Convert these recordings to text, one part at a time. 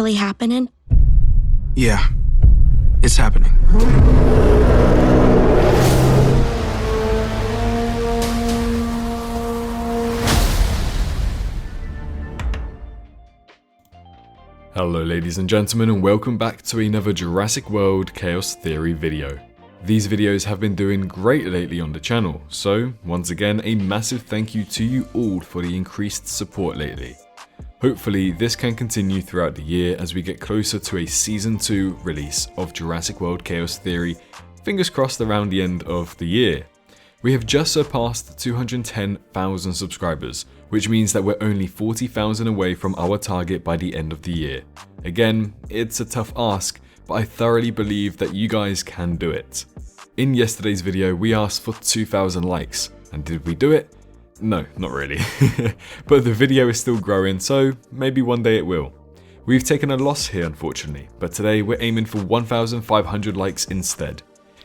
really happening? Yeah, it's happening. Hello ladies and gentlemen, and welcome back to another Jurassic World Chaos Theory video. These videos have been doing great lately on the channel, so once again a massive thank you to you all for the increased support lately. Hopefully this can continue throughout the year as we get closer to a Season 2 release of Jurassic World Chaos Theory, fingers crossed around the end of the year. We have just surpassed 210,000 subscribers, which means that we're only 40,000 away from our target by the end of the year. Again, it's a tough ask, but I thoroughly believe that you guys can do it. In yesterday's video, we asked for 2,000 likes, and did we do it? No, not really. But the video is still growing, so maybe one day it will. We've taken a loss here unfortunately, but today we're aiming for 1,500 likes instead.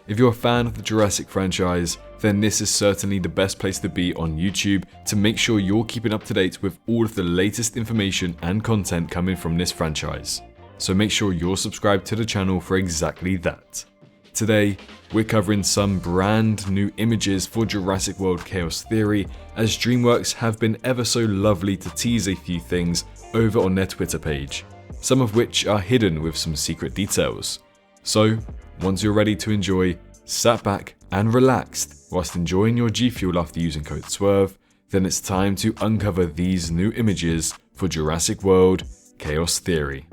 If you're a fan of the Jurassic franchise, then this is certainly the best place to be on YouTube to make sure you're keeping up to date with all of the latest information and content coming from this franchise. So make sure you're subscribed to the channel for exactly that. Today, we're covering some brand new images for Jurassic World Chaos Theory, as Dreamworks have been ever so lovely to tease a few things over on their Twitter page, some of which are hidden with some secret details. So, once you're ready to enjoy, sat back and relaxed whilst enjoying your G Fuel after using code Swrve, then it's time to uncover these new images for Jurassic World Chaos Theory.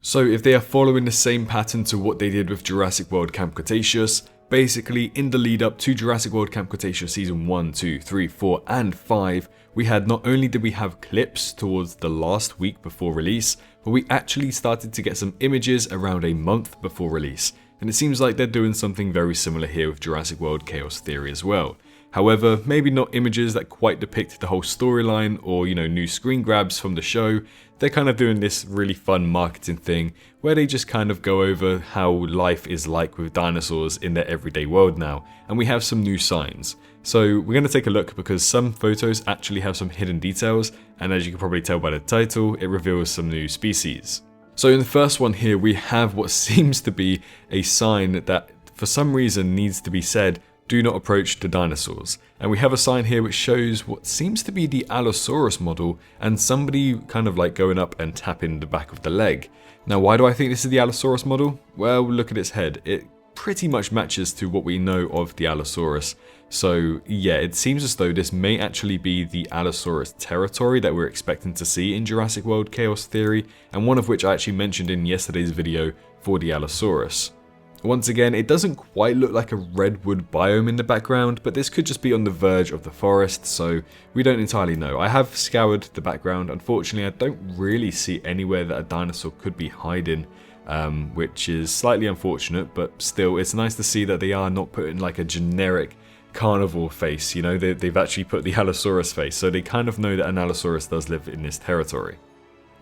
So if they are following the same pattern to what they did with Jurassic World Camp Cretaceous, basically in the lead up to Jurassic World Camp Cretaceous Season 1, 2, 3, 4 and 5, we had not only did we have clips towards the last week before release, but we actually started to get some images around a month before release, and it seems like they're doing something very similar here with Jurassic World Chaos Theory as well. However, maybe not images that quite depict the whole storyline or, new screen grabs from the show. They're kind of doing this really fun marketing thing where they just kind of go over how life is like with dinosaurs in their everyday world now, and we have some new signs. So we're going to take a look because some photos actually have some hidden details, and as you can probably tell by the title, it reveals some new species. So in the first one here, we have what seems to be a sign that for some reason needs to be said, "Do not approach the dinosaurs." And we have a sign here which shows what seems to be the Allosaurus model and somebody kind of like going up and tapping the back of the leg. Now, why do I think this is the Allosaurus model? Well, look at its head. It pretty much matches to what we know of the Allosaurus. So yeah, it seems as though this may actually be the Allosaurus territory that we're expecting to see in Jurassic World Chaos Theory, and one of which I actually mentioned in yesterday's video for the Allosaurus. Once again, it doesn't quite look like a redwood biome in the background, but this could just be on the verge of the forest, so we don't entirely know. I have scoured the background. Unfortunately, I don't really see anywhere that a dinosaur could be hiding, which is slightly unfortunate, but still, it's nice to see that they are not putting like a generic carnivore face. They've actually put the Allosaurus face, so they kind of know that an Allosaurus does live in this territory.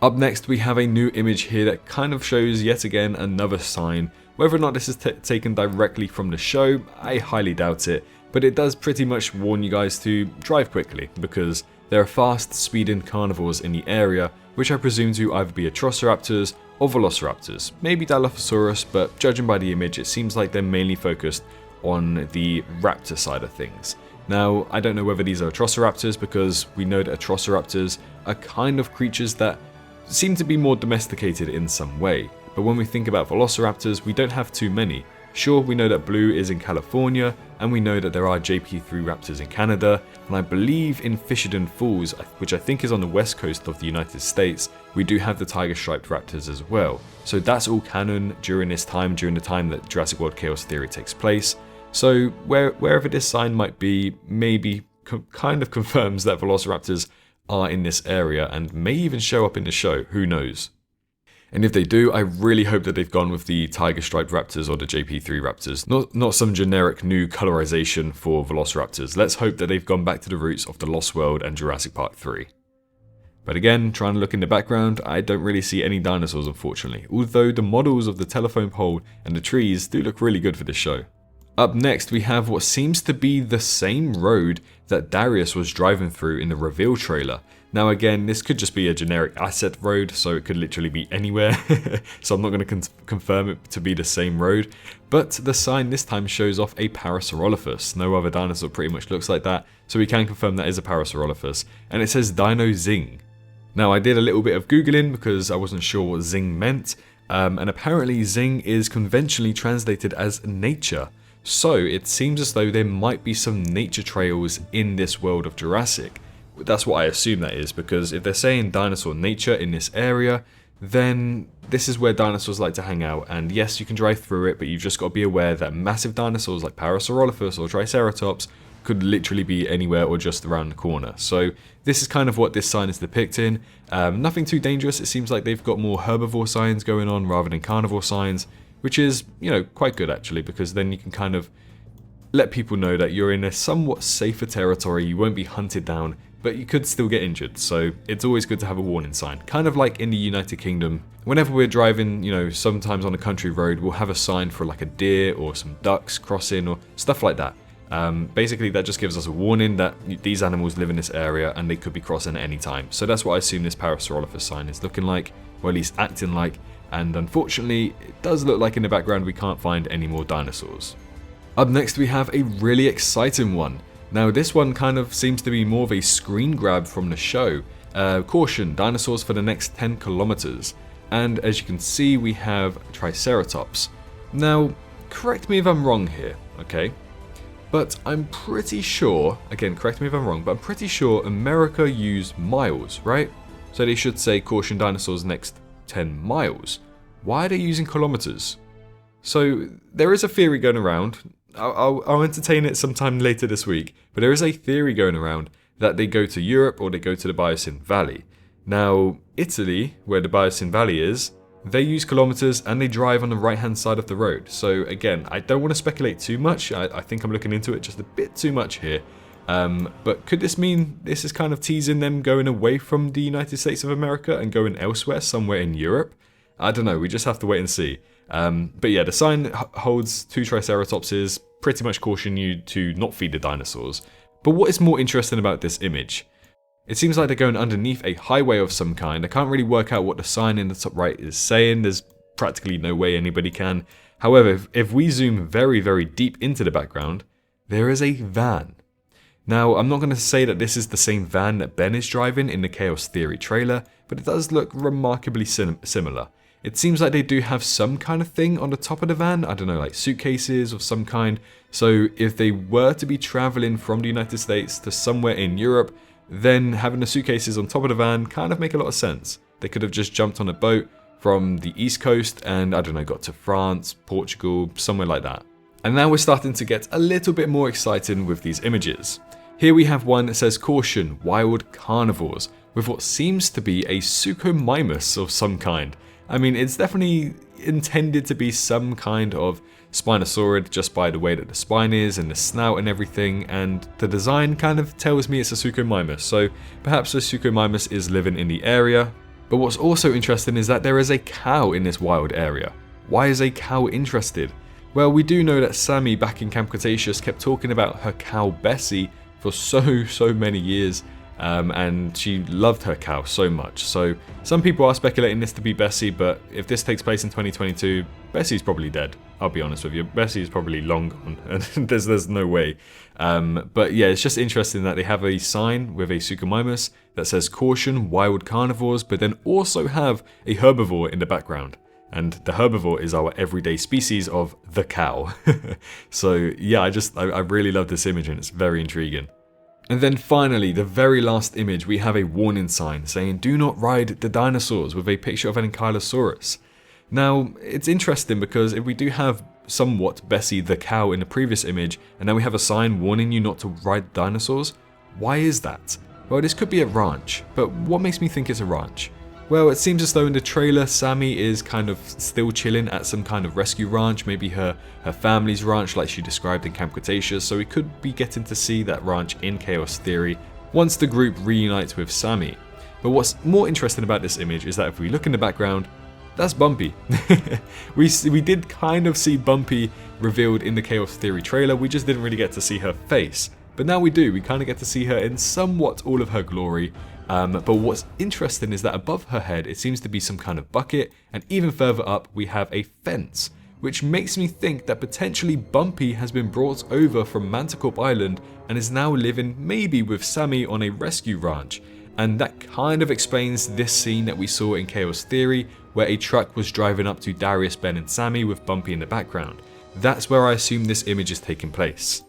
Up next, we have a new image here that kind of shows yet again another sign. Whether or not this is taken directly from the show, I highly doubt it, but it does pretty much warn you guys to drive quickly because there are fast speeding carnivores in the area, which I presume to either be Atrociraptors or Velociraptors, maybe Dilophosaurus, but judging by the image, it seems like they're mainly focused on the raptor side of things. Now, I don't know whether these are Atrociraptors because we know that Atrociraptors are kind of creatures that seem to be more domesticated in some way. But when we think about Velociraptors, we don't have too many. Sure, we know that Blue is in California, and we know that there are JP3 raptors in Canada, and I believe in Fisherden Falls, which I think is on the west coast of the United States, we do have the tiger-striped raptors as well. So that's all canon during the time that Jurassic World Chaos Theory takes place. So wherever this sign might be, maybe kind of confirms that Velociraptors are in this area and may even show up in the show, who knows. And if they do, I really hope that they've gone with the tiger-striped raptors or the JP3 raptors, not some generic new colorization for Velociraptors. Let's hope that they've gone back to the roots of the Lost World and Jurassic Park 3. But again, trying to look in the background, I don't really see any dinosaurs unfortunately, although the models of the telephone pole and the trees do look really good for this show. Up next, we have what seems to be the same road that Darius was driving through in the reveal trailer. Now again, this could just be a generic asset road, so it could literally be anywhere, so I'm not going to confirm it to be the same road, but the sign this time shows off a Parasaurolophus. No other dinosaur pretty much looks like that, so we can confirm that is a Parasaurolophus, and it says Dino Zing. Now I did a little bit of googling because I wasn't sure what Zing meant, and apparently Zing is conventionally translated as nature, so it seems as though there might be some nature trails in this world of Jurassic. That's what I assume that is, because if they're saying dinosaur nature in this area, then this is where dinosaurs like to hang out, and yes, you can drive through it, but you've just got to be aware that massive dinosaurs like Parasaurolophus or Triceratops could literally be anywhere or just around the corner. So this is kind of what this sign is depicting. Nothing too dangerous. It seems like they've got more herbivore signs going on rather than carnivore signs, which is, you know, quite good actually, because then you can kind of let people know that you're in a somewhat safer territory, you won't be hunted down, but you could still get injured, so it's always good to have a warning sign. Kind of like in the United Kingdom, whenever we're driving, you know, sometimes on a country road, we'll have a sign for like a deer or some ducks crossing or stuff like that. Basically, that just gives us a warning that these animals live in this area and they could be crossing at any time. So that's what I assume this Parasaurolophus sign is looking like, or at least acting like, and unfortunately, it does look like in the background we can't find any more dinosaurs. Up next, we have a really exciting one. Now this one kind of seems to be more of a screen grab from the show. Caution, dinosaurs for the next 10 kilometers. And as you can see, we have Triceratops. Now, correct me if I'm wrong here, okay? But I'm pretty sure, again, correct me if I'm wrong, but I'm pretty sure America used miles, right? So they should say caution dinosaurs next 10 miles. Why are they using kilometers? So there is a theory going around. I'll entertain it sometime later this week, but there is a theory going around that they go to Europe or they go to the Biocene Valley. Now, Italy, where the Biocene Valley is, they use kilometers and they drive on the right hand side of the road. So again, I don't want to speculate too much. I think I'm looking into it just a bit too much here. But could this mean this is kind of teasing them going away from the United States of America and going elsewhere, somewhere in Europe? I don't know, we just have to wait and see. But yeah, the sign holds 2 Triceratopses, pretty much caution you to not feed the dinosaurs. But what is more interesting about this image? It seems like they're going underneath a highway of some kind. I can't really work out what the sign in the top right is saying. There's practically no way anybody can. However, if we zoom very, very deep into the background, there is a van. Now, I'm not going to say that this is the same van that Ben is driving in the Chaos Theory trailer, but it does look remarkably similar. It seems like they do have some kind of thing on the top of the van, I don't know, like suitcases of some kind. So if they were to be traveling from the United States to somewhere in Europe, then having the suitcases on top of the van kind of make a lot of sense. They could have just jumped on a boat from the East Coast and, I don't know, got to France, Portugal, somewhere like that. And now we're starting to get a little bit more exciting with these images. Here we have one that says caution, wild carnivores, with what seems to be a Suchomimus of some kind. I mean, it's definitely intended to be some kind of Spinosaurid just by the way that the spine is and the snout and everything, and the design kind of tells me it's a Suchomimus, so perhaps the Suchomimus is living in the area. But what's also interesting is that there is a cow in this wild area. Why is a cow interested? Well, we do know that Sammy back in Camp Cretaceous kept talking about her cow Bessie for so many years. And she loved her cow so much. So some people are speculating this to be Bessie, but if this takes place in 2022, Bessie's probably dead. I'll be honest with you. Bessie's probably long gone, and there's no way. But yeah, it's just interesting that they have a sign with a Suchomimus that says caution, wild carnivores, but then also have a herbivore in the background. And the herbivore is our everyday species of the cow. So yeah, I really love this image and it's very intriguing. And then finally, the very last image, we have a warning sign saying do not ride the dinosaurs with a picture of an Ankylosaurus. Now, it's interesting because if we do have somewhat Bessie the cow in the previous image, and now we have a sign warning you not to ride dinosaurs, why is that? Well, this could be a ranch, but what makes me think it's a ranch? Well, it seems as though in the trailer, Sammy is kind of still chilling at some kind of rescue ranch, maybe her family's ranch like she described in Camp Cretaceous, so we could be getting to see that ranch in Chaos Theory once the group reunites with Sammy. But what's more interesting about this image is that if we look in the background, that's Bumpy. we did kind of see Bumpy revealed in the Chaos Theory trailer, we just didn't really get to see her face. But now we do, we kind of get to see her in somewhat all of her glory, But what's interesting is that above her head it seems to be some kind of bucket, and even further up we have a fence, which makes me think that potentially Bumpy has been brought over from Manticorp Island and is now living maybe with Sammy on a rescue ranch. And that kind of explains this scene that we saw in Chaos Theory, where a truck was driving up to Darius, Ben and Sammy with Bumpy in the background. That's where I assume this image is taking place.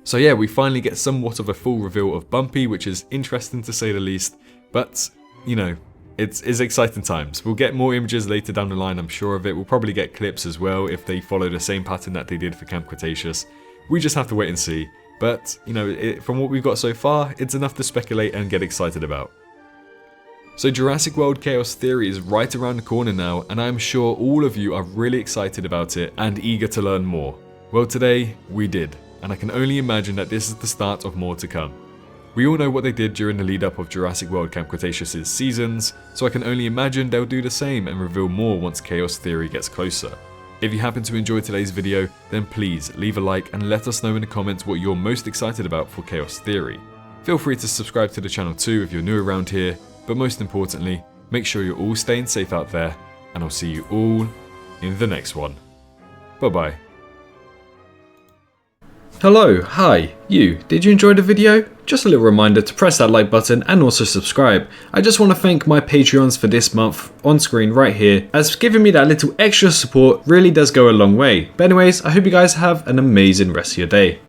So yeah, we finally get somewhat of a full reveal of Bumpy, which is interesting to say the least, but, you know, it's exciting times. We'll get more images later down the line, I'm sure of it. We'll probably get clips as well if they follow the same pattern that they did for Camp Cretaceous. We just have to wait and see. But, you know, from what we've got so far, it's enough to speculate and get excited about. So Jurassic World Chaos Theory is right around the corner now, and I'm sure all of you are really excited about it and eager to learn more. Well, today, we did, and I can only imagine that this is the start of more to come. We all know what they did during the lead up of Jurassic World Camp Cretaceous' seasons, so I can only imagine they'll do the same and reveal more once Chaos Theory gets closer. If you happen to enjoy today's video, then please leave a like and let us know in the comments what you're most excited about for Chaos Theory. Feel free to subscribe to the channel too if you're new around here, but most importantly, make sure you're all staying safe out there, and I'll see you all in the next one. Bye bye. Hello, hi, you. Did you enjoy the video? Just a little reminder to press that like button and also subscribe. I just want to thank my Patreons for this month on screen right here, as giving me that little extra support really does go a long way. But anyways, I hope you guys have an amazing rest of your day.